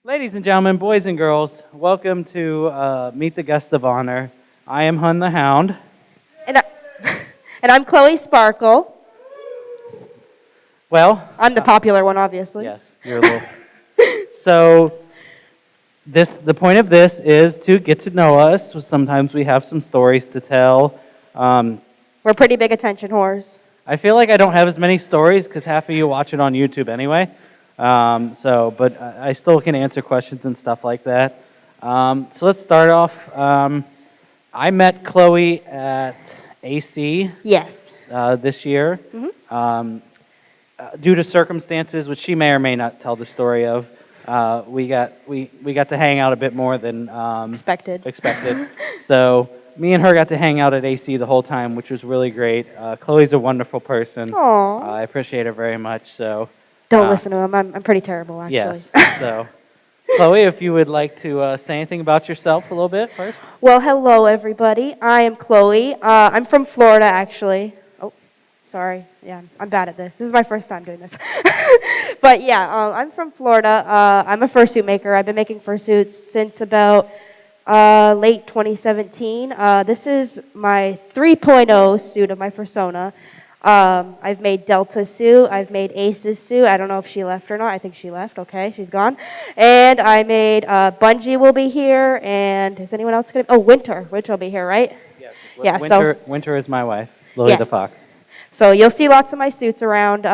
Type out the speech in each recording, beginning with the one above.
Ladies and gentlemen, boys and girls, welcome to Meet the Guest of Honor. I am Hund the Hound. And, and I'm Chloe Sparkle. Well, I'm the popular one, obviously. yes, you're a little. So, the point of this is to get to know us. Sometimes we have some stories to tell. We're pretty big attention whores. I feel like I don't have as many stories because half of you watch it on YouTube anyway. But I still can answer questions and stuff like that. So let's start off. I met Chloe at AC. Yes. This year. Mm-hmm. Due to circumstances, which she may or may not tell the story of, we got to hang out a bit more than expected. So me and her got to hang out at AC the whole time, which was really great. Chloe's a wonderful person. Aww. I appreciate her very much. So don't listen to him. I'm pretty terrible, actually. Yes. So, Chloe, if you would like to say anything about yourself a little bit first. Well, hello, everybody. I am Chloe. I'm from Florida, actually. Oh, sorry. Yeah, I'm bad at this. This is my first time doing this. But yeah, I'm from Florida. I'm a fursuit maker. I've been making fursuits since about late 2017. This is my 3.0 suit of my persona. I've made Delta's suit. I've made Ace's suit. I don't know if she left or not. I think she left. Okay, she's gone. And I made Bungie will be here. And is anyone else going to? Oh, Winter. Winter will be here, right? Yes. Yeah. Winter is my wife, Lilly the Fox. So you'll see lots of my suits around.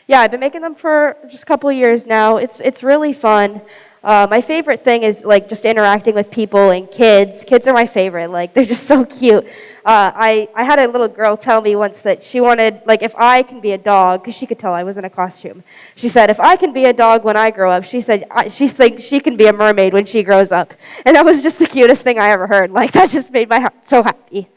Yeah, I've been making them for just a couple of years now. It's really fun. My favorite thing is like just interacting with people and kids. Kids are my favorite. Like they're just so cute. I had a little girl tell me once that she wanted, like, if I can be a dog, because she could tell I was in a costume. She said, if I can be a dog when I grow up, she said she thinks she can be a mermaid when she grows up. And that was just the cutest thing I ever heard. Like that just made my heart so happy.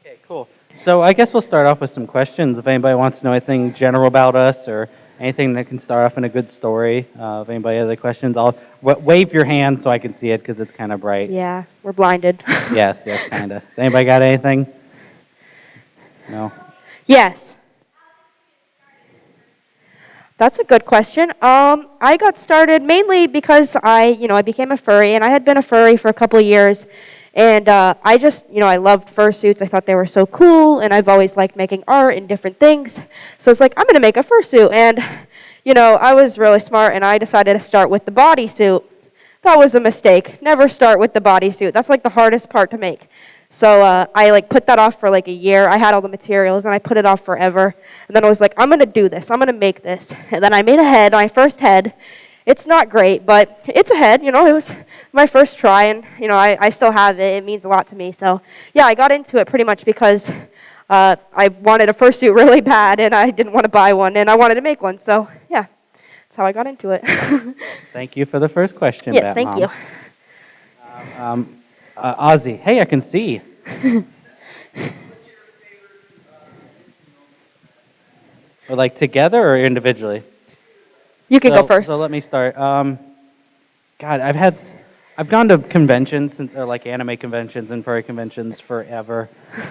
Okay, cool. So I guess we'll start off with some questions. If anybody wants to know anything general about us or anything that can start off in a good story. If anybody has any questions, I'll wave your hand so I can see it because it's kind of bright. Yeah, we're blinded. Yes, kind of. Has anybody got anything? No? Yes. That's a good question. I got started mainly because I became a furry, and I had been a furry for a couple of years. And I just, I loved fursuits. I thought they were so cool, and I've always liked making art and different things. So it's like, I'm going to make a fursuit. And, I was really smart, and I decided to start with the bodysuit. That was a mistake. Never start with the bodysuit. That's like the hardest part to make. So I put that off for like a year. I had all the materials, and I put it off forever. And then I was like, I'm going to do this. I'm going to make this. And then I made a head, my first head. It's not great, but it's a head. It was my first try, and, I still have it. It means a lot to me. So, yeah, I got into it pretty much because I wanted a fursuit really bad, and I didn't want to buy one, and I wanted to make one. So, yeah, that's how I got into it. Thank you for the first question, Yes, thank you. Ozzy, hey, I can see. Or like together or individually? You can go first. So let me start. God, I've gone to conventions, like anime conventions and furry conventions forever.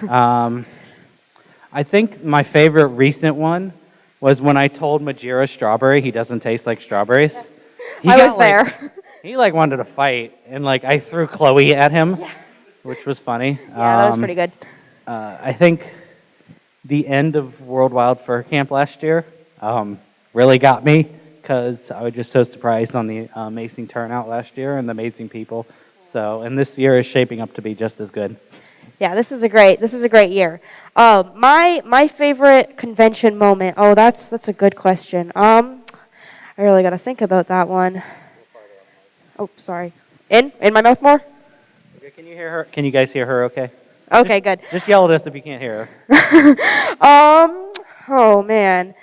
I think my favorite recent one was when I told Majira Strawberry he doesn't taste like strawberries. I was there. He wanted to fight, and I threw Chloe at him, which was funny. Yeah, that was pretty good. I think the end of World Wild Fur Camp last year really got me. Because I was just so surprised on the amazing turnout last year and the amazing people. And this year is shaping up to be just as good. Yeah, this is a great year. My favorite convention moment. Oh, that's a good question. I really got to think about that one. Oh, sorry. In my mouth more? Okay, can you hear her? Can you guys hear her? Okay. Okay, good. Just yell at us if you can't hear her. Oh man.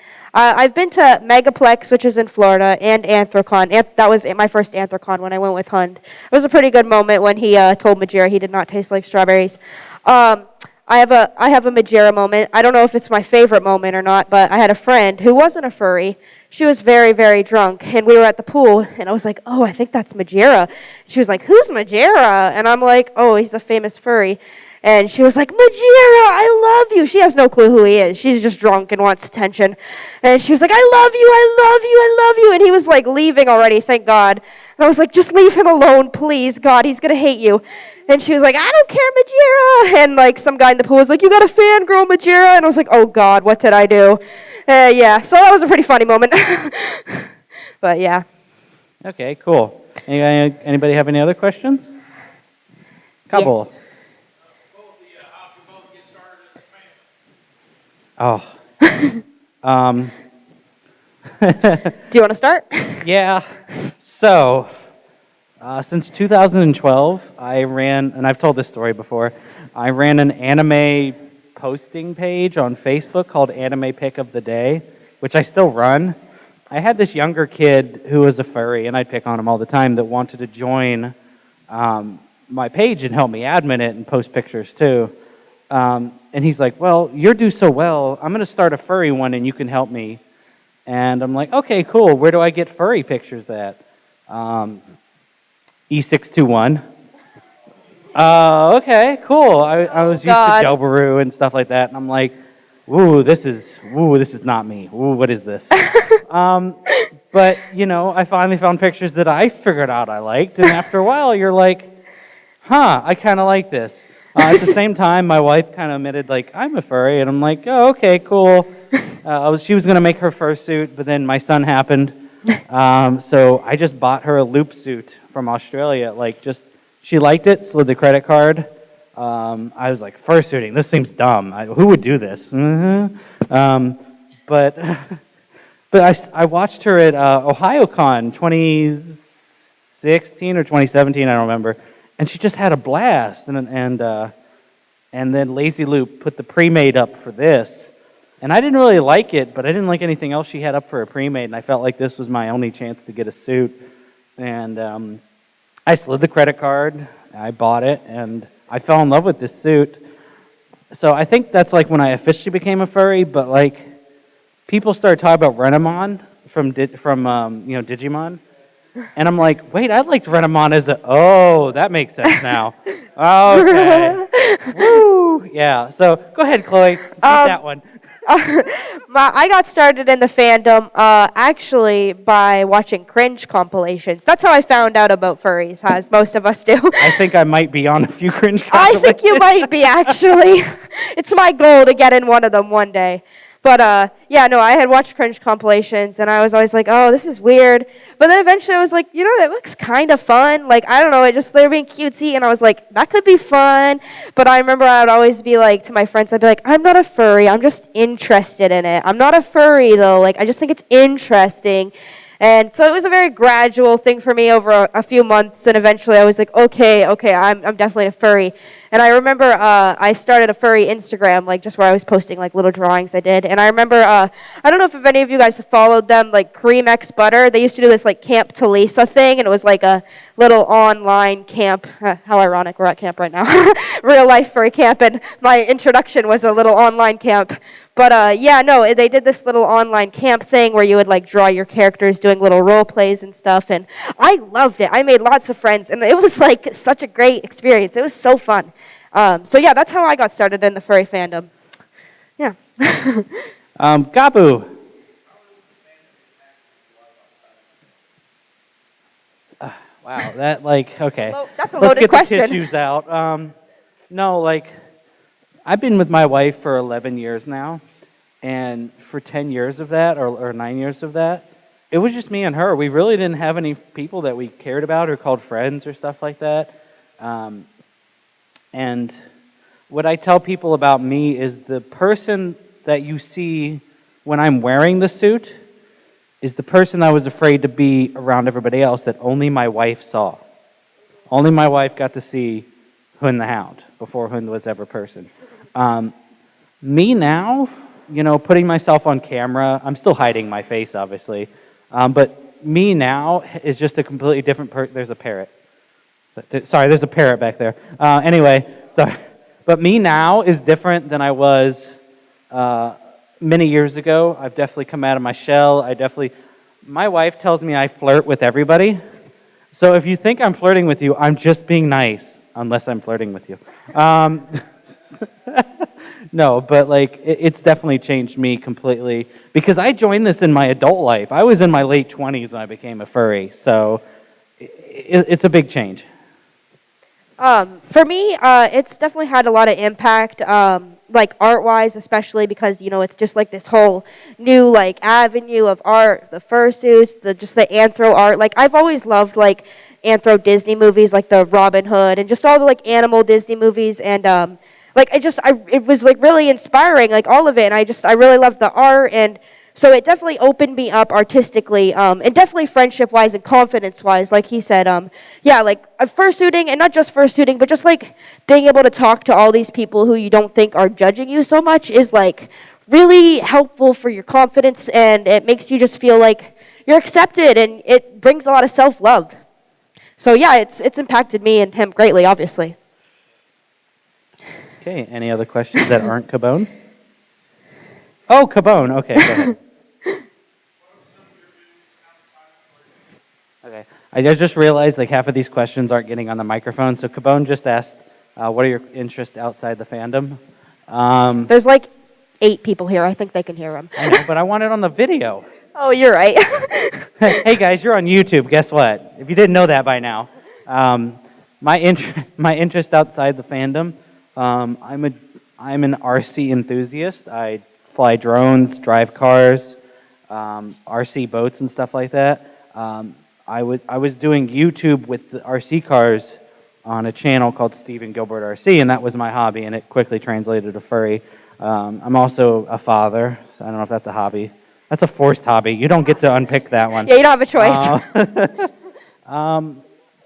I've been to Megaplex, which is in Florida, and Anthrocon. That was my first Anthrocon when I went with Hund. It was a pretty good moment when he told Majira he did not taste like strawberries. I have a Majira moment. I don't know if it's my favorite moment or not, but I had a friend who wasn't a furry. She was very, very drunk, and we were at the pool, and I was like, oh, I think that's Majira. She was like, who's Majira? And I'm like, oh, he's a famous furry. And she was like, Majira, I love you. She has no clue who he is. She's just drunk and wants attention. And she was like, I love you, I love you, I love you. And he was like leaving already, thank God. And I was like, just leave him alone, please, God, he's going to hate you. And she was like, I don't care, Majira. And like some guy in the pool was like, you got a fangirl, Majira. And I was like, oh God, what did I do? Yeah, so that was a pretty funny moment. But yeah. Okay, cool. Anybody have any other questions? Couple. Yes. Oh. Do you want to start? Yeah. So, since 2012, I ran, and I've told this story before, I ran an anime posting page on Facebook called Anime Pick of the Day, which I still run. I had this younger kid who was a furry, and I'd pick on him all the time, that wanted to join my page and help me admin it and post pictures too. And he's like, well, you do so well, I'm going to start a furry one and you can help me. And I'm like, okay, cool. Where do I get furry pictures at? E621. Okay, cool. I was used to Jobaru and stuff like that. And I'm like, this is not me. Ooh, what is this? But, I finally found pictures that I figured out I liked. And after a while, you're like, I kind of like this. At the same time, my wife kind of admitted, like, I'm a furry. And I'm like, oh, okay, cool. She was going to make her fursuit, but then my son happened. So I just bought her a loop suit from Australia. She liked it, slid the credit card. I was like, fursuiting, this seems dumb. Who would do this? But I watched her at OhioCon 2016 or 2017, I don't remember. And she just had a blast. And then Lazy Loop put the pre-made up for this. And I didn't really like it, but I didn't like anything else she had up for a pre-made. And I felt like this was my only chance to get a suit. And I slid the credit card. I bought it. And I fell in love with this suit. So I think that's like when I officially became a furry. But like people started talking about Renamon from Digimon. And I'm like, wait, I liked Renamon as that makes sense now. Okay. Woo. Yeah, so go ahead, Chloe. Keep that one. I got started in the fandom actually by watching cringe compilations. That's how I found out about furries, as most of us do. I think I might be on a few cringe compilations. I think you might be, actually. It's my goal to get in one of them one day. But I had watched cringe compilations, and I was always like, oh, this is weird. But then eventually I was like, that looks kind of fun. Like, I don't know, they're being cutesy, and I was like, that could be fun. But I remember I would always be like, to my friends, I'd be like, I'm not a furry, I'm just interested in it. I'm not a furry, though. Like, I just think it's interesting. And so it was a very gradual thing for me over a few months, and eventually I was like, okay, I'm definitely a furry. And I remember I started a furry Instagram, like just where I was posting like little drawings I did. And I remember, I don't know if any of you guys have followed them, like Cream X Butter. They used to do this like Camp Talisa thing, and it was like a little online camp. How ironic, we're at camp right now. Real life furry camp, and my introduction was a little online camp. But they did this little online camp thing where you would like draw your characters doing little role plays and stuff, and I loved it. I made lots of friends, and it was like such a great experience. It was so fun. That's how I got started in the furry fandom. Yeah. Gabu. Wow, that okay. Well, that's a loaded question. Let's get the tissues out. I've been with my wife for 11 years now, and for 10 years of that, or 9 years of that, it was just me and her. We really didn't have any people that we cared about or called friends or stuff like that. And what I tell people about me is the person that you see when I'm wearing the suit is the person I was afraid to be around everybody else that only my wife saw. Only my wife got to see Hund the Hound before Hund was ever a person. Me now, putting myself on camera, I'm still hiding my face, obviously, but me now is just a completely different person. There's a parrot. Sorry, there's a parrot back there. Anyway, sorry. But me now is different than I was many years ago. I've definitely come out of my shell. My wife tells me I flirt with everybody. So if you think I'm flirting with you, I'm just being nice. unless I'm flirting with you. No, but like it's definitely changed me completely because I joined this in my adult life. I was in my late 20s when I became a furry, so it's a big change. For me, it's definitely had a lot of impact, like art-wise, especially because it's just like this whole new like avenue of art, the fursuits, just the anthro art. Like I've always loved like anthro Disney movies, like the Robin Hood and just all the like animal Disney movies, and like it was like really inspiring, like all of it, and I really loved the art and. So it definitely opened me up artistically, and definitely friendship-wise and confidence-wise, like he said. Yeah, like fursuiting, and not just fursuiting, but just like being able to talk to all these people who you don't think are judging you so much is like really helpful for your confidence, and it makes you just feel like you're accepted, and it brings a lot of self-love. So yeah, it's impacted me and him greatly, obviously. Okay, any other questions that aren't Cabone? Oh, Cabone. Okay, go ahead. Okay, I just realized like half of these questions aren't getting on the microphone. So Cabone just asked, what are your interests outside the fandom? There's like 8 people here. I think they can hear him. I know, but I want it on the video. Oh, you're right. Hey guys, you're on YouTube. Guess what? If you didn't know that by now, my interest outside the fandom, I'm an RC enthusiast. I fly drones, drive cars, RC boats and stuff like that. I was doing YouTube with the RC cars on a channel called Steven Gilbert RC, and that was my hobby, and it quickly translated to furry. I'm also a father. So I don't know if that's a hobby. That's a forced hobby. You don't get to unpick that one. Yeah, you don't have a choice.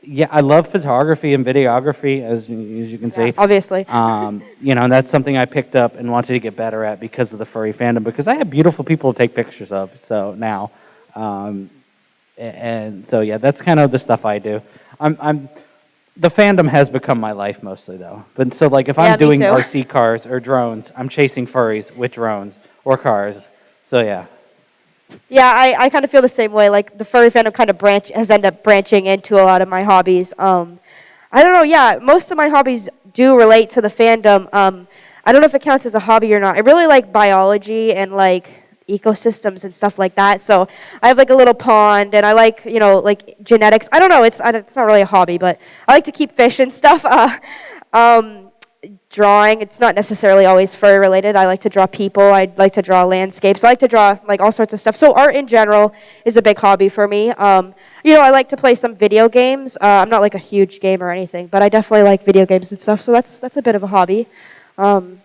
Yeah, I love photography and videography, as you can see. Obviously. And that's something I picked up and wanted to get better at because of the furry fandom, because I have beautiful people to take pictures of, so now. And so, yeah, that's kind of the stuff I do. The fandom has become my life mostly, though. But so, like, if I'm doing RC cars or drones, I'm chasing furries with drones or cars. So, yeah. Yeah, I kind of feel the same way. Like, the furry fandom kind of has ended up branching into a lot of my hobbies. I don't know, yeah, most of my hobbies do relate to the fandom. I don't know if it counts as a hobby or not. I really like biology and, like, ecosystems and stuff like that. So I have like a little pond, and I like like genetics. I don't know. It's not really a hobby, but I like to keep fish and stuff. Drawing. It's not necessarily always furry related. I like to draw people. I like to draw landscapes. I like to draw like all sorts of stuff. So art in general is a big hobby for me. I like to play some video games. I'm not like a huge gamer or anything, but I definitely like video games and stuff. So that's a bit of a hobby. I'm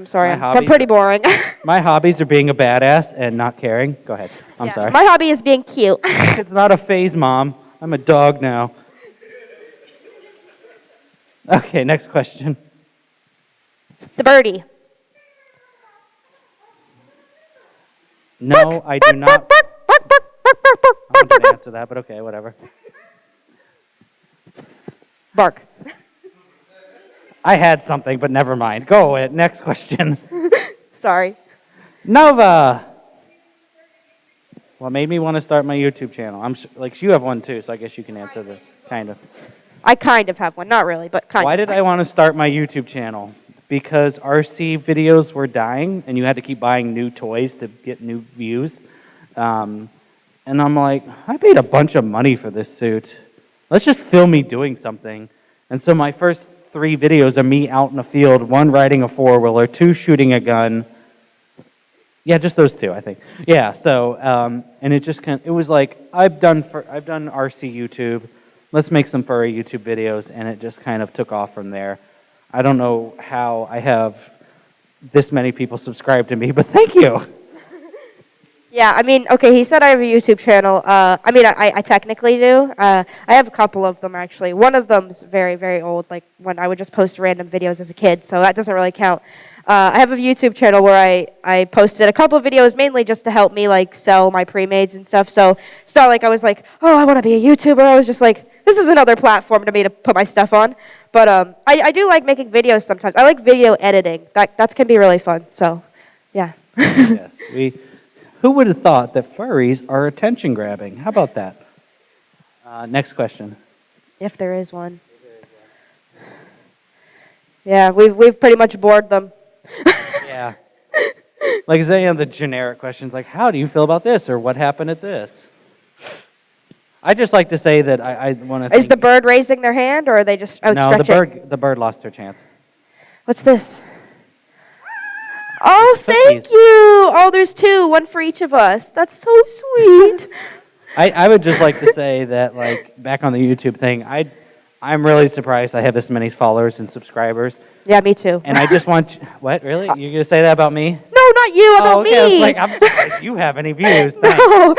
sorry. I'm pretty boring. My hobbies are being a badass and not caring. Go ahead. I'm sorry. My hobby is being cute. It's not a phase, Mom. I'm a dog now. Okay, next question. The birdie. No, I do not. I didn't answer that, but okay, whatever. Bark. I had something, but never mind. Go ahead. Next question. Sorry. Nova. What made me want to start my YouTube channel? You have one too, so I guess you can answer the kind of. I kind of have one, not really, but kind of. Why did I want to start my YouTube channel? Because RC videos were dying, and you had to keep buying new toys to get new views. And I'm like, I paid a bunch of money for this suit. Let's just film me doing something. And so my first 3 videos are me out in the field, 1 riding a 4-wheeler, 2 shooting a gun. Yeah, just those 2, I think. Yeah, so, and it was like, I've done RC YouTube. Let's make some furry YouTube videos, and it just kind of took off from there. I don't know how I have this many people subscribe to me, but thank you. Yeah, I mean, okay, he said I have a YouTube channel. I technically do. I have a couple of them, actually. One of them's very, very old, like when I would just post random videos as a kid, so that doesn't really count. I have a YouTube channel where I posted a couple of videos mainly just to help me, like, sell my pre-mades and stuff. So it's not like I was like, oh, I want to be a YouTuber. I was just like, this is another platform to me to put my stuff on. But I do like making videos sometimes. I like video editing. That can be really fun, so, yeah. Yes, who would have thought that furries are attention grabbing? How about that? Next question. If there is one. Yeah, we've pretty much bored them. Yeah. Like, the generic questions like, how do you feel about this? Or what happened at this? I just like to say that I want to. Is the bird raising their hand, or are they just outstretching? No, the bird lost her chance. What's this? Oh, thank you. Oh, there's 2, one for each of us. That's so sweet. I would just like to say that, like, back on the YouTube thing, I'm really surprised I have this many followers and subscribers. Yeah, me too. And I just want what, really? You're going to say that about me? No, not you, about me. I was like, I'm surprised you have any views. No.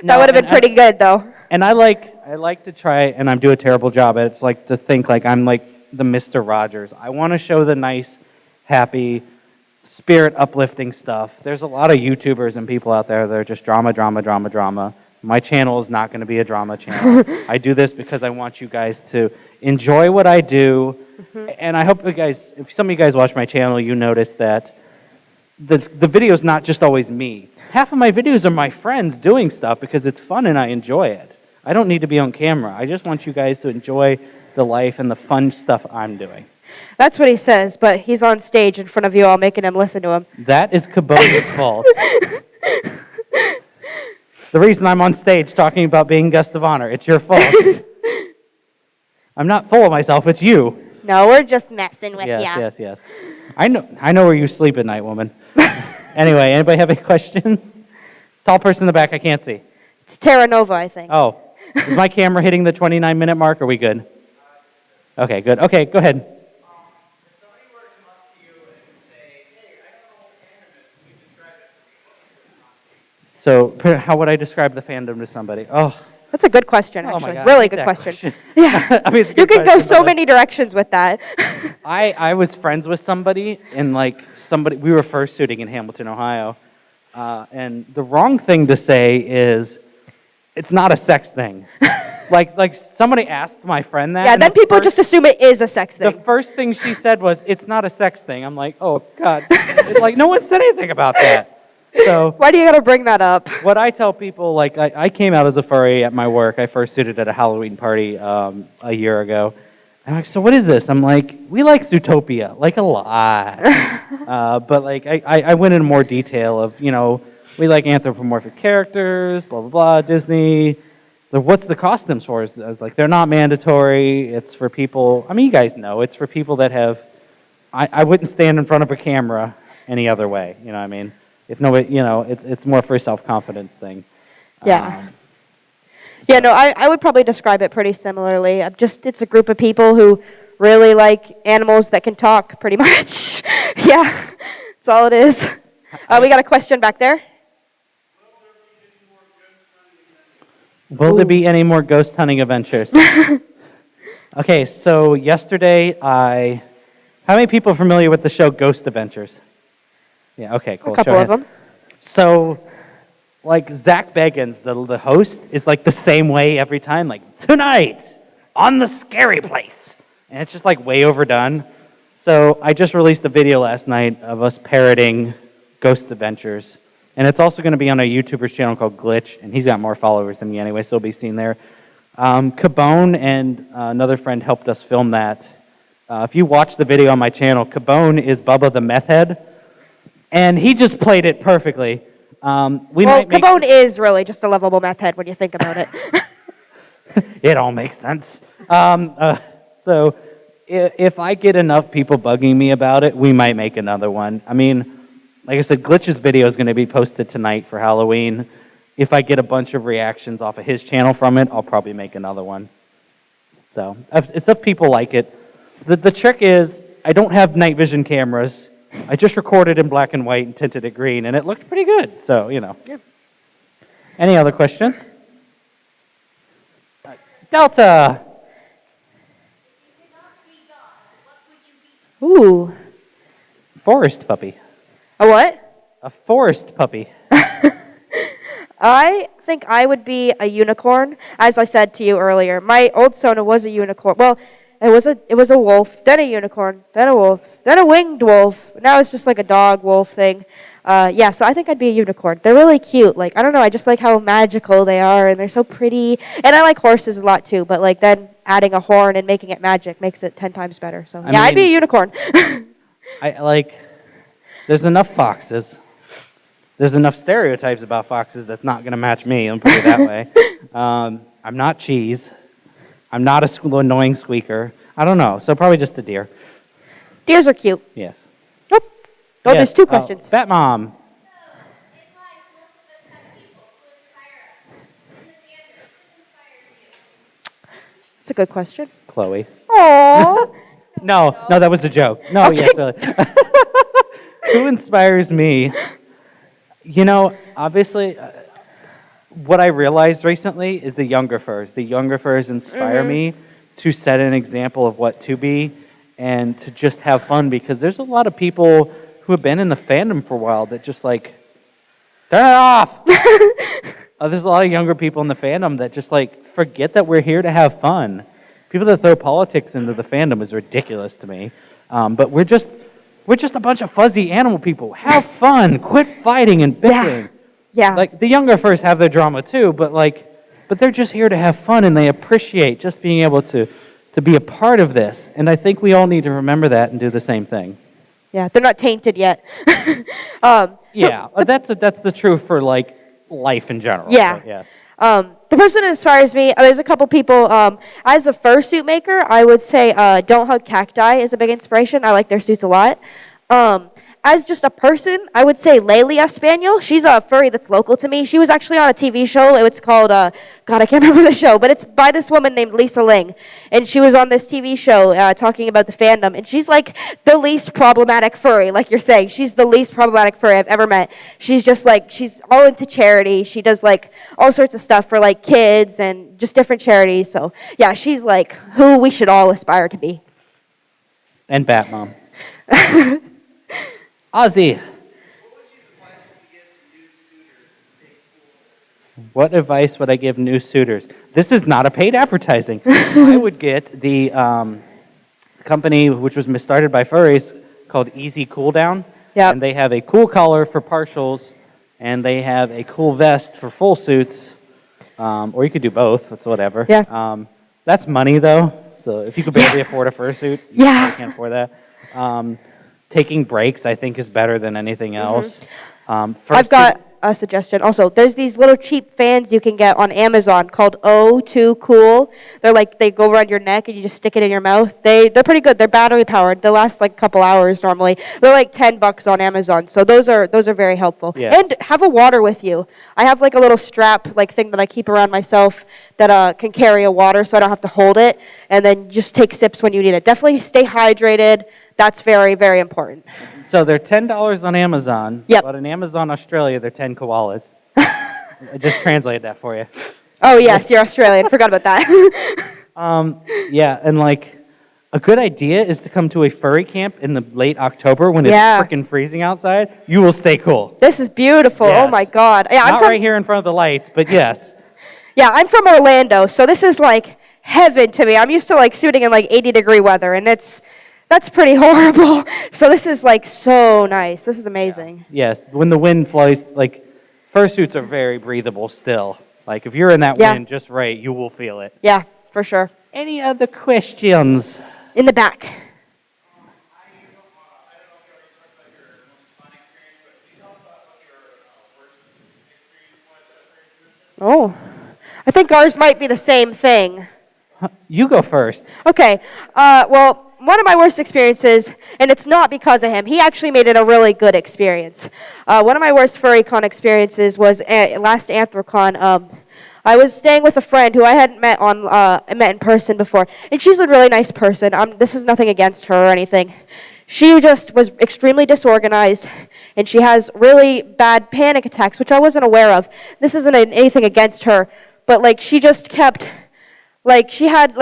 That would have been pretty good, though. And I like to try, and I do a terrible job at it, it's like to think like I'm like the Mr. Rogers. I want to show the nice, happy, spirit uplifting stuff. There's a lot of YouTubers and people out there that are just drama, drama, drama, drama. My channel is not going to be a drama channel. I do this because I want you guys to enjoy what I do. And I hope you guys, if some of you guys watch my channel, you notice that the video is not just always me. Half of my videos are my friends doing stuff because it's fun and I enjoy it. I don't need to be on camera. I just want you guys to enjoy the life and the fun stuff I'm doing. That's what he says, but he's on stage in front of you all making him listen to him. That is Cabone's fault. The reason I'm on stage talking about being guest of honor, it's your fault. I'm not full of myself, it's you. No, we're just messing with you. Yes. I know where you sleep at night, woman. Anyway, anybody have any questions? Tall person in the back, I can't see. It's Terra Nova, I think. Oh, is my camera hitting the 29-minute mark? Are we good? Okay, good. Okay, go ahead. If somebody were to come up to you and say, hey, I don't know what fandom is, can you describe it for me? So, how would I describe the fandom to somebody? Oh, that's a good question, oh actually. my God, really good question. Yeah. I mean, it's a you good can go question, so many directions with that. I was friends with somebody, and we were fursuiting in Hamilton, Ohio, and the wrong thing to say is, it's not a sex thing. like somebody asked my friend that. Yeah, then people just assume it is a sex thing. The first thing she said was, it's not a sex thing. I'm like, oh, God. Like, no one said anything about that. So why do you got to bring that up? What I tell people, like, I came out as a furry at my work. I fursuited at a Halloween party a year ago. I'm like, so what is this? I'm like, we like Zootopia, like a lot. But, like, I went into more detail of, we like anthropomorphic characters, blah, blah, blah, Disney. What's the costumes for? I was like, they're not mandatory. It's for people, you guys know, it's for people that have, I wouldn't stand in front of a camera any other way, you know what I mean? If nobody, it's more for a self-confidence thing. Yeah. Yeah, no, I would probably describe it pretty similarly. It's a group of people who really like animals that can talk, pretty much. Yeah, that's all it is. We got a question back there. Will there be any more ghost hunting adventures? Okay, so yesterday how many people are familiar with the show Ghost Adventures? Yeah, okay, cool. A couple of them. So, like, Zach Bagans, the host, is like the same way every time, like, tonight on the scary place. And it's just like way overdone. So I just released a video last night of us parroting Ghost Adventures. And it's also going to be on a YouTuber's channel called Glitch, and he's got more followers than me anyway, so it'll be seen there. Cabone and another friend helped us film that. If you watch the video on my channel, Cabone is Bubba the Meth Head, and he just played it perfectly. Cabone is really just a lovable meth head when you think about it. It all makes sense. So if I get enough people bugging me about it, we might make another one. Like I said, Glitch's video is going to be posted tonight for Halloween. If I get a bunch of reactions off of his channel from it, I'll probably make another one. So, it's if people like it. The trick is, I don't have night vision cameras. I just recorded in black and white and tinted it green, and it looked pretty good. So, Yeah. Any other questions? Delta. Ooh. Forest puppy. A what? A forest puppy. I think I would be a unicorn. As I said to you earlier, my old Sona was a unicorn. Well, it was a wolf, then a unicorn, then a wolf, then a winged wolf. Now it's just like a dog wolf thing. So I think I'd be a unicorn. They're really cute. Like, I don't know, I just like how magical they are, and they're so pretty. And I like horses a lot too, but like then adding a horn and making it magic makes it 10 times better. So I I'd be a mean, unicorn. There's enough foxes. There's enough stereotypes about foxes that's not going to match me, I'll put it that way. I'm not cheese. I'm not annoying squeaker. I don't know, so probably just a deer. Deers are cute. Yes. Nope. Oh, Yes, there's 2 questions. Bat Mom. That's a good question. Chloe. Aww. No, that was a joke. No, Okay. yes, really. Who inspires me? Obviously, what I realized recently is the younger furs. The younger furs inspire me to set an example of what to be and to just have fun, because there's a lot of people who have been in the fandom for a while that just turn it off. There's a lot of younger people in the fandom that just forget that we're here to have fun. People that throw politics into the fandom is ridiculous to me. But we're just a bunch of fuzzy animal people. Have fun. Quit fighting and bickering. Yeah. The younger furs have their drama too, but they're just here to have fun, and they appreciate just being able to be a part of this. And I think we all need to remember that and do the same thing. Yeah, they're not tainted yet. Yeah, that's the truth for life in general. Yeah. But yes. The person that inspires me, there's a couple people. As a fursuit maker, I would say Don't Hug Cacti is a big inspiration. I like their suits a lot. As just a person, I would say Lilly Spaniel. She's a furry that's local to me. She was actually on a TV show. It's called, God, I can't remember the show, but it's by this woman named Lisa Ling. And she was on this TV show talking about the fandom. And she's the least problematic furry, like you're saying. She's the least problematic furry I've ever met. She's just she's all into charity. She does all sorts of stuff for kids and just different charities. So yeah, she's who we should all aspire to be. And Bat Mom. Ozzy. What advice would I give new suitors? This is not a paid advertising. I would get the company, which was started by furries, called Easy Cool Down. Yep. And they have a cool collar for partials, and they have a cool vest for full suits. Or you could do both. It's whatever. Yeah. That's money, though. So if you could barely afford a fursuit, you probably can't afford that. Taking breaks, I think, is better than anything else. I've got a suggestion. Also, there's these little cheap fans you can get on Amazon called O2 Cool. They're they go around your neck and you just stick it in your mouth. They're pretty good. They're battery powered. They last a couple hours normally. They're $10 on Amazon. So those are very helpful. Yeah. And have a water with you. I have a little strap thing that I keep around myself that can carry a water, so I don't have to hold it. And then just take sips when you need it. Definitely stay hydrated. That's very, very important. So they're $10 on Amazon. Yep. But in Amazon Australia, they're 10 koalas. I just translated that for you. Oh, yes, you're Australian. Forgot about that. Yeah, and a good idea is to come to a furry camp in the late October when it's freaking freezing outside. You will stay cool. This is beautiful. Yes. Oh, my God. Yeah, Not right here in front of the lights, but yes. Yeah, I'm from Orlando, so this is heaven to me. I'm used to suiting in 80-degree weather, and that's pretty horrible. So this is so nice. This is amazing. Yes, when the wind flies, fursuits are very breathable still. If you're in that wind just right, you will feel it. Yeah, for sure. Any other questions? In the back. Oh, I think ours might be the same thing. You go first. Okay, well, one of my worst experiences, and it's not because of him. He actually made it a really good experience. One of my worst furry-con experiences was last Anthrocon. I was staying with a friend who I hadn't met in person before, and she's a really nice person. This is nothing against her or anything. She just was extremely disorganized, and she has really bad panic attacks, which I wasn't aware of. This isn't anything against her, but she just kept, she had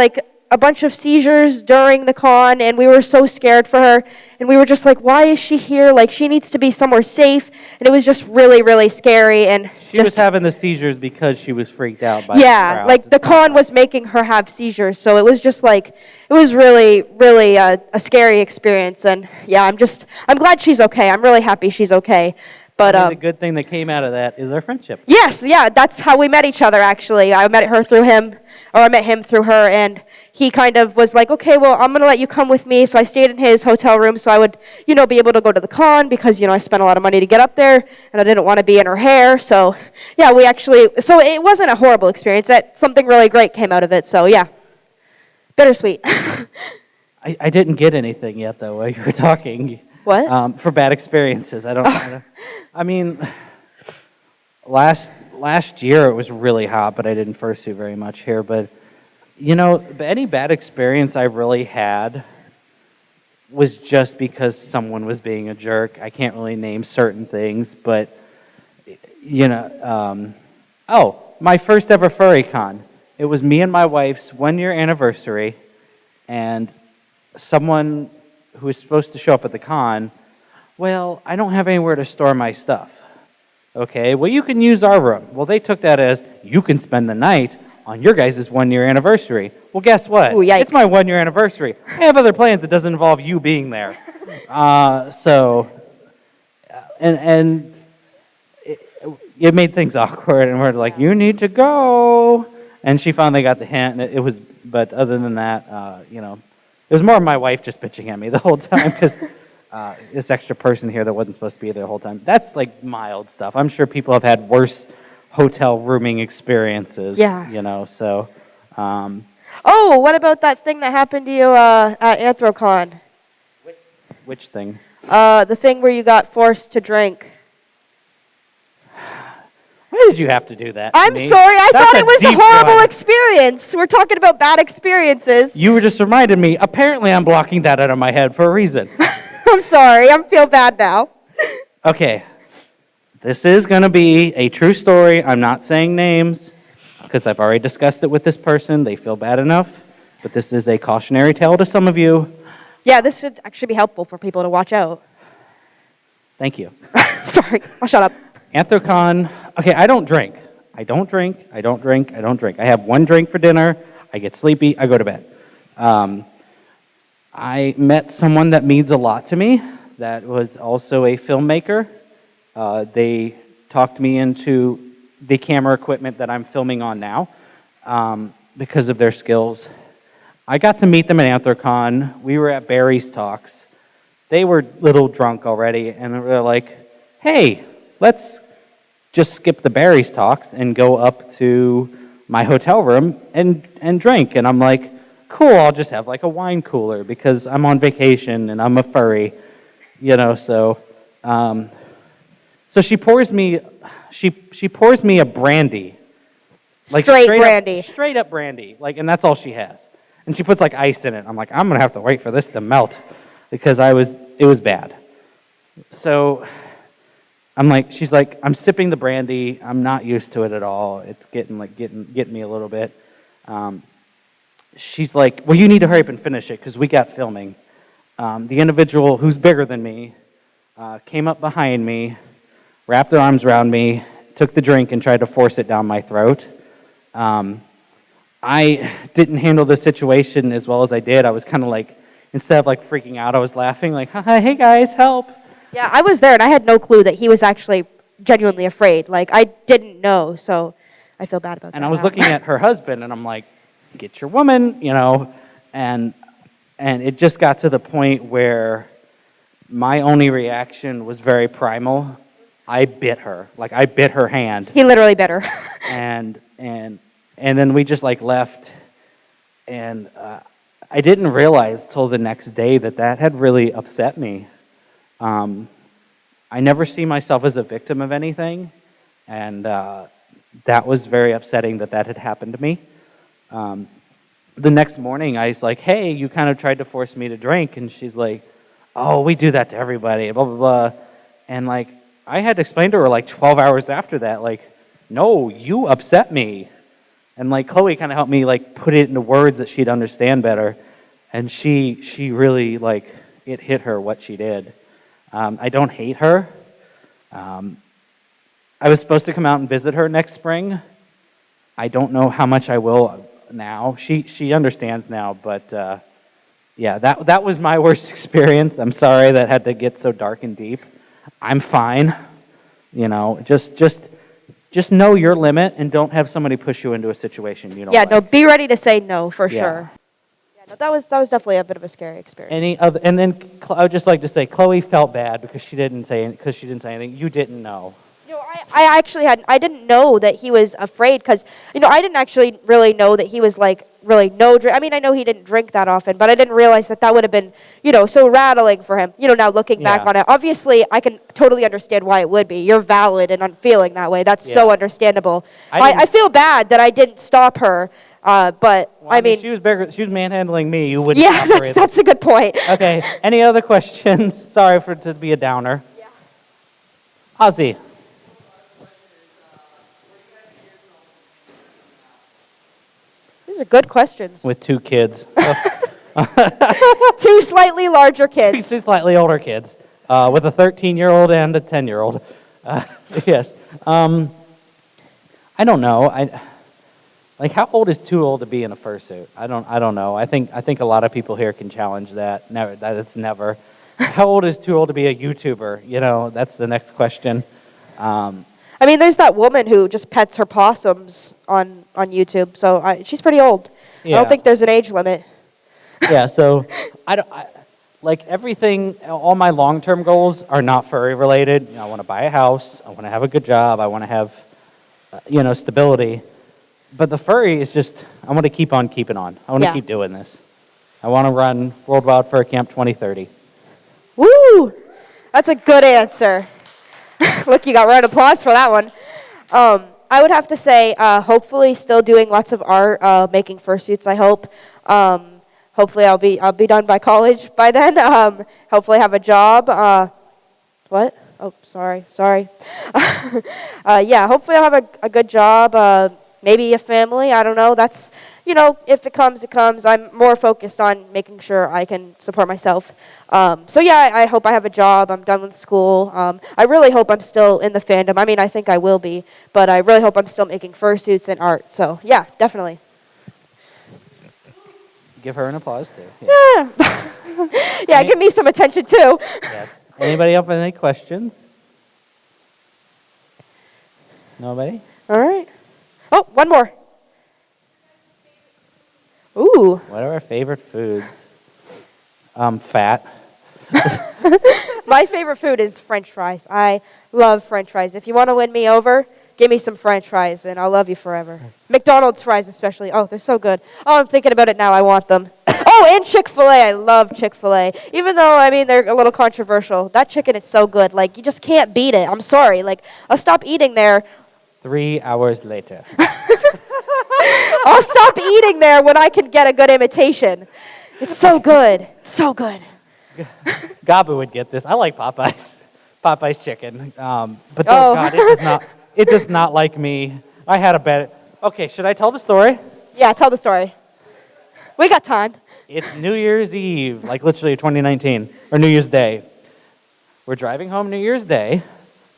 a bunch of seizures during the con, and we were so scared for her, and we were just why is she here? She needs to be somewhere safe, and it was just really, really scary. And She was having the seizures because she was freaked out by yeah, the crowds. the con was making her have seizures, so it was just it was really, really a scary experience. And yeah, I'm glad she's okay. I'm really happy she's okay. But I mean, the good thing that came out of that is our friendship. yes, yeah, that's how we met each other, actually. I met her through him, or I met him through her, and he kind of was like, okay, well, I'm going to let you come with me. So I stayed in his hotel room so I would, be able to go to the con because, I spent a lot of money to get up there, and I didn't want to be in her hair. So, yeah, so it wasn't a horrible experience. Something really great came out of it. So, yeah, bittersweet. I didn't get anything yet, though, while you were talking. What? For bad experiences. I mean, last year it was really hot, but I didn't fursuit very much here. But, any bad experience I really had was just because someone was being a jerk. I can't really name certain things, but, my first ever furry con. It was me and my wife's 1-year anniversary, and someone who was supposed to show up at the con, well, I don't have anywhere to store my stuff. Okay, well, you can use our room. Well, they took that as, you can spend the night on your guys' 1-year anniversary. Well, guess what? Ooh, yikes. It's my 1-year anniversary. I have other plans that doesn't involve you being there. And it made things awkward, and we're like, you need to go. And she finally got the hint, and but other than that, it was more my wife just bitching at me the whole time because this extra person here that wasn't supposed to be there the whole time. That's like mild stuff. I'm sure people have had worse hotel rooming experiences. Yeah. So. Oh, what about that thing that happened to you at Anthrocon? Which thing? The thing where you got forced to drink. Why did you have to do that? I'm sorry. I thought it was a horrible experience. We're talking about bad experiences. You were just reminded me. Apparently, I'm blocking that out of my head for a reason. I'm sorry. I feel bad now. Okay. This is going to be a true story. I'm not saying names because I've already discussed it with this person. They feel bad enough. But this is a cautionary tale to some of you. Yeah, this should actually be helpful for people to watch out. Thank you. Sorry. I'll shut up. Anthrocon. Okay, I don't drink. I have one drink for dinner. I get sleepy. I go to bed. I met someone that means a lot to me that was also a filmmaker. They talked me into the camera equipment that I'm filming on now because of their skills. I got to meet them at Anthrocon. We were at Barry's Talks. They were a little drunk already, and they were like, hey, let's just skip the Barry's Talks and go up to my hotel room and drink. And I'm like, cool, I'll just have like a wine cooler because I'm on vacation and I'm a furry, so she pours me a brandy. Like straight up brandy. Like, and that's all she has. And she puts like ice in it. I'm like, I'm gonna have to wait for this to melt because it was bad. So she's like, I'm sipping the brandy. I'm not used to it at all. It's getting me a little bit. She's like, well, you need to hurry up and finish it because we got filming. The individual who's bigger than me came up behind me, wrapped their arms around me, took the drink and tried to force it down my throat. I didn't handle the situation as well as I did. I was kind of like, instead of like freaking out, I was laughing like, hey guys, help. Yeah, I was there, and I had no clue that he was actually genuinely afraid. Like, I didn't know, so I feel bad about that. And I was looking at her husband, and I'm like, get your woman, and it just got to the point where my only reaction was very primal. I bit her. Like, I bit her hand. He literally bit her. and then we just, like, left, and I didn't realize till the next day that had really upset me. I never see myself as a victim of anything, and that was very upsetting that had happened to me. The next morning, I was like, hey, you kind of tried to force me to drink, and she's like, oh, we do that to everybody, blah, blah, blah. And, like, I had to explain to her, like, 12 hours after that, like, no, you upset me. And, like, Chloe kind of helped me, like, put it into words that she'd understand better, and she really, like, it hit her what she did. I don't hate her. I was supposed to come out and visit her next spring. I don't know how much I will now. She understands now, but yeah, that was my worst experience. I'm sorry that had to get so dark and deep. I'm fine. You know, just know your limit and don't have somebody push you into a situation you don't Yeah, like. no, be ready to say no for Yeah. sure. Yeah, no, that was definitely a bit of a scary experience. Any other, and then I would just like to say, Chloe felt bad because she didn't say anything. You didn't know. No, I actually I didn't know that he was afraid because, I didn't actually really know that he was like really no drink. I mean, I know he didn't drink that often, but I didn't realize that would have been, so rattling for him. Now looking back Yeah. on it, obviously I can totally understand why it would be. You're valid in feeling that way. That's so Yeah. understandable. I I feel bad that I didn't stop her, but Well, I mean, she was bigger. She was manhandling me. You wouldn't. yeah, stop her either. that's a good point. Okay. Any other questions? Sorry to be a downer. Yeah. Ozzy. These are good questions. With 2 kids. 2 slightly larger kids. 2 slightly older kids. With a 13-year-old and a 10-year-old. Yes. I don't know. Like, how old is too old to be in a fursuit? I don't know. I think a lot of people here can challenge that. It's never. How old is too old to be a YouTuber? That's the next question. I mean, there's that woman who just pets her possums on YouTube, so she's pretty old. Yeah. I don't think there's an age limit. Yeah, so like everything, all my long-term goals are not furry related. I want to buy a house, I want to have a good job, I want to have, stability. But the furry is just, I want to keep on keeping on. I want to keep doing this. I want to run World Wild Fur Camp 2030. Woo! That's a good answer. Look, you got round of applause for that one. I would have to say, hopefully, still doing lots of art, making fursuits. I hope. Hopefully, I'll be done by college by then. Hopefully, have a job. What? Oh, sorry. Yeah, hopefully, I'll have a good job. Maybe a family. I don't know. That's, if it comes, it comes. I'm more focused on making sure I can support myself. So yeah, I hope I have a job. I'm done with school. I really hope I'm still in the fandom. I mean, I think I will be, but I really hope I'm still making fursuits and art. So yeah, definitely. Give her an applause too. Yeah. Yeah, give me some attention too. Yeah. Anybody else have any questions? Nobody? All right. Oh, one more. Ooh. What are our favorite foods? Fat. My favorite food is French fries. I love French fries. If you want to win me over, give me some French fries, and I'll love you forever. McDonald's fries especially. Oh, they're so good. Oh, I'm thinking about it now. I want them. Oh, and Chick-fil-A. I love Chick-fil-A. Even though, I mean, they're a little controversial. That chicken is so good. Like, you just can't beat it. I'm sorry. Like, I'll stop eating there. 3 hours later. I'll stop eating there when I can get a good imitation. It's so good. So good. Gabu would get this. I like Popeyes. Popeyes chicken. But Oh. God, it does not like me. I had a bad. Okay, should I tell the story? Yeah, tell the story. We got time. It's New Year's Eve, like literally 2019, or New Year's Day. We're driving home New Year's Day.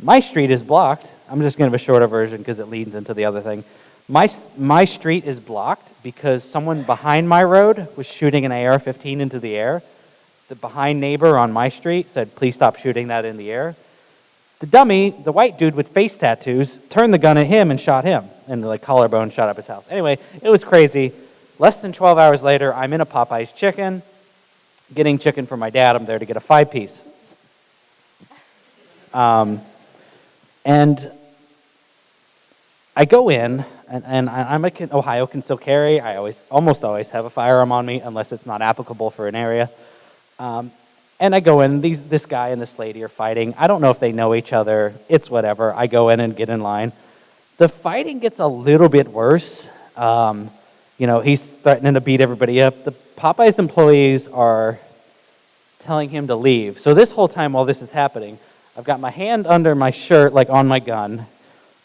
My street is blocked. I'm just going to have a shorter version because it leads into the other thing. My street is blocked because someone behind my road was shooting an AR-15 into the air. The behind neighbor on my street said, please stop shooting that in the air. The dummy, the white dude with face tattoos, turned the gun at him and shot him. And like collarbone shot up his house. Anyway, it was crazy. Less than 12 hours later, I'm in a Popeyes chicken, getting chicken for my dad. I'm there to get a 5-piece. And I go in, and I'm Ohio can still carry. I almost always have a firearm on me unless it's not applicable for an area. And I go in, this guy and this lady are fighting. I don't know if they know each other. It's whatever. I go in and get in line. The fighting gets a little bit worse. He's threatening to beat everybody up. The Popeyes employees are telling him to leave. So this whole time while this is happening, I've got my hand under my shirt, like on my gun.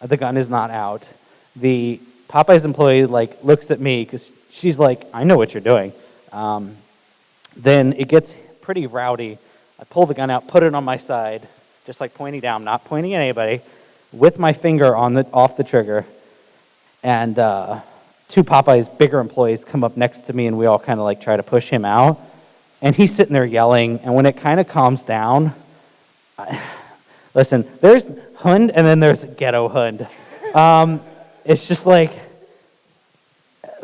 The gun is not out. The Popeyes employee looks at me because she's like, I know what you're doing. Then it gets pretty rowdy. I pull the gun out, put it on my side, just like pointing down, not pointing at anybody, with my finger off the trigger. And 2 Popeyes bigger employees come up next to me, and we all kind of try to push him out. And he's sitting there yelling, and when it kind of calms down, Listen, there's Hund and then there's ghetto Hund. It's just like,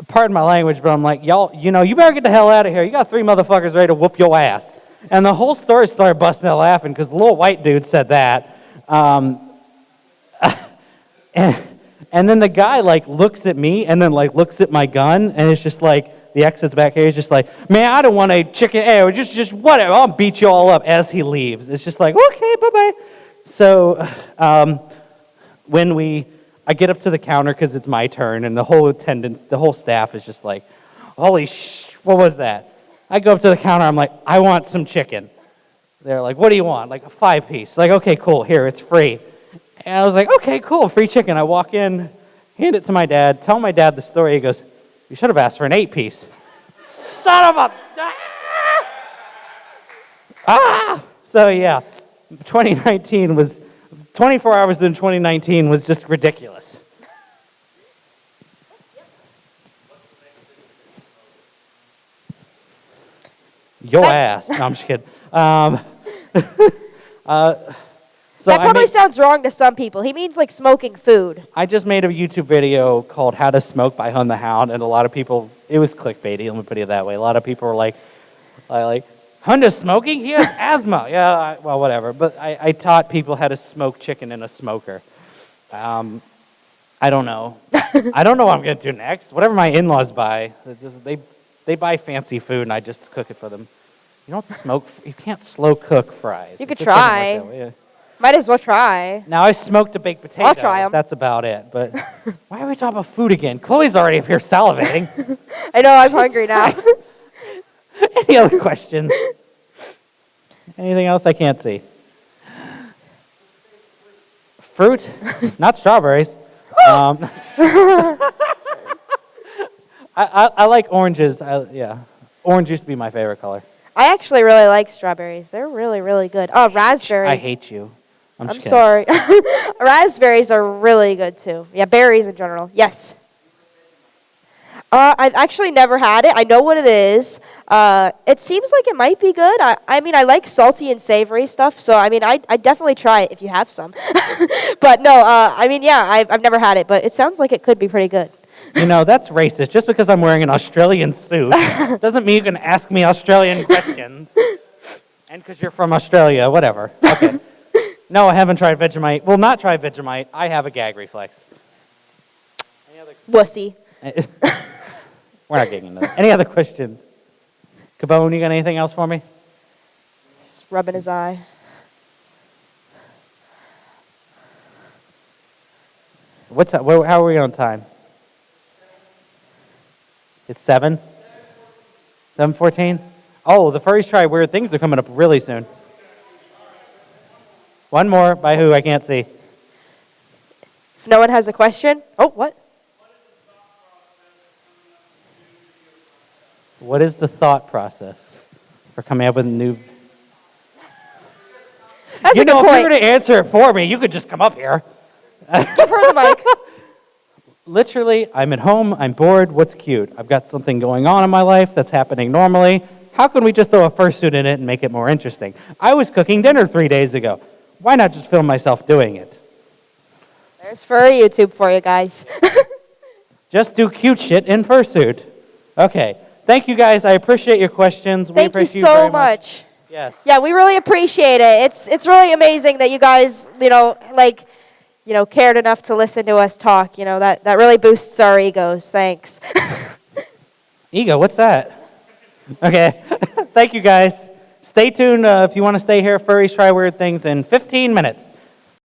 pardon my language, but I'm like, y'all, you better get the hell out of here. You got 3 motherfuckers ready to whoop your ass. And the whole story started busting out laughing because the little white dude said that. And then the guy like looks at me and then like looks at my gun and it's just like, the exit's back here. He's just like, man, I don't want a chicken. Hey, just whatever. I'll beat you all up as he leaves. It's just like, okay, bye-bye. So when I get up to the counter because it's my turn and the whole attendance, the whole staff is just like, holy what was that? I go up to the counter. I'm like, I want some chicken. They're like, what do you want? Like a 5-piece. Like, okay, cool. Here, it's free. And I was like, okay, cool, free chicken. I walk in, hand it to my dad, tell my dad the story. He goes, you should have asked for an 8-piece. Son of a... So, yeah, 2019 was... 24 hours in 2019 was just ridiculous. Your ass. No, I'm just kidding. So that probably sounds wrong to some people. He means like smoking food. I just made a YouTube video called How to Smoke by Hund the Hound, and a lot of people, it was clickbaity, let me put it that way. A lot of people were like Hund is smoking? He has asthma. Yeah, well, whatever. But I taught people how to smoke chicken in a smoker. I don't know. I don't know what I'm going to do next. Whatever my in-laws buy, they buy fancy food, and I just cook it for them. You don't smoke, you can't slow cook fries. You could try. Might as well try. Now, I smoked a baked potato. I'll try them. That's about it. But why are we talking about food again? Chloe's already up here salivating. I know, I'm hungry now. Any other questions? Anything else I can't see? Fruit? Not strawberries. I like oranges. Orange used to be my favorite color. I actually really like strawberries. They're really, really good. Oh, raspberries. I hate you. I'm sorry. Raspberries are really good too. Yeah, berries in general. Yes. I've actually never had it. I know what it is. It seems like it might be good. I mean, I like salty and savory stuff, so I mean, I'd definitely try it if you have some. But no, I mean, yeah, I've never had it, but it sounds like it could be pretty good. You know, that's racist. Just because I'm wearing an Australian suit doesn't mean you can ask me Australian questions. And because you're from Australia, whatever. Okay. No, I haven't tried Vegemite. Well, not tried Vegemite. I have a gag reflex. Wussy. We're not getting into that. Any other questions? Cabone, you got anything else for me? Just rubbing his eye. How are we on time? It's 7? 7:14? Oh, the Furries Try Weird Things are coming up really soon. One more. By who? I can't see. If no one has a question. Oh, what? What is the thought process for coming up with a new... That's a good point. If you were to answer it for me, you could just come up here. Give her the mic. Literally, I'm at home, I'm bored, what's cute? I've got something going on in my life that's happening normally. How can we just throw a fursuit in it and make it more interesting? I was cooking dinner 3 days ago. Why not just film myself doing it? There's furry YouTube for you guys. Just do cute shit in fursuit. Okay. Thank you guys. I appreciate your questions. Thank you so much. Yes. Yeah, we really appreciate it. It's really amazing that you guys, cared enough to listen to us talk. That really boosts our egos. Thanks. Ego, what's that? Okay. Thank you guys. Stay tuned if you want to stay here. Furries Try Weird Things in 15 minutes.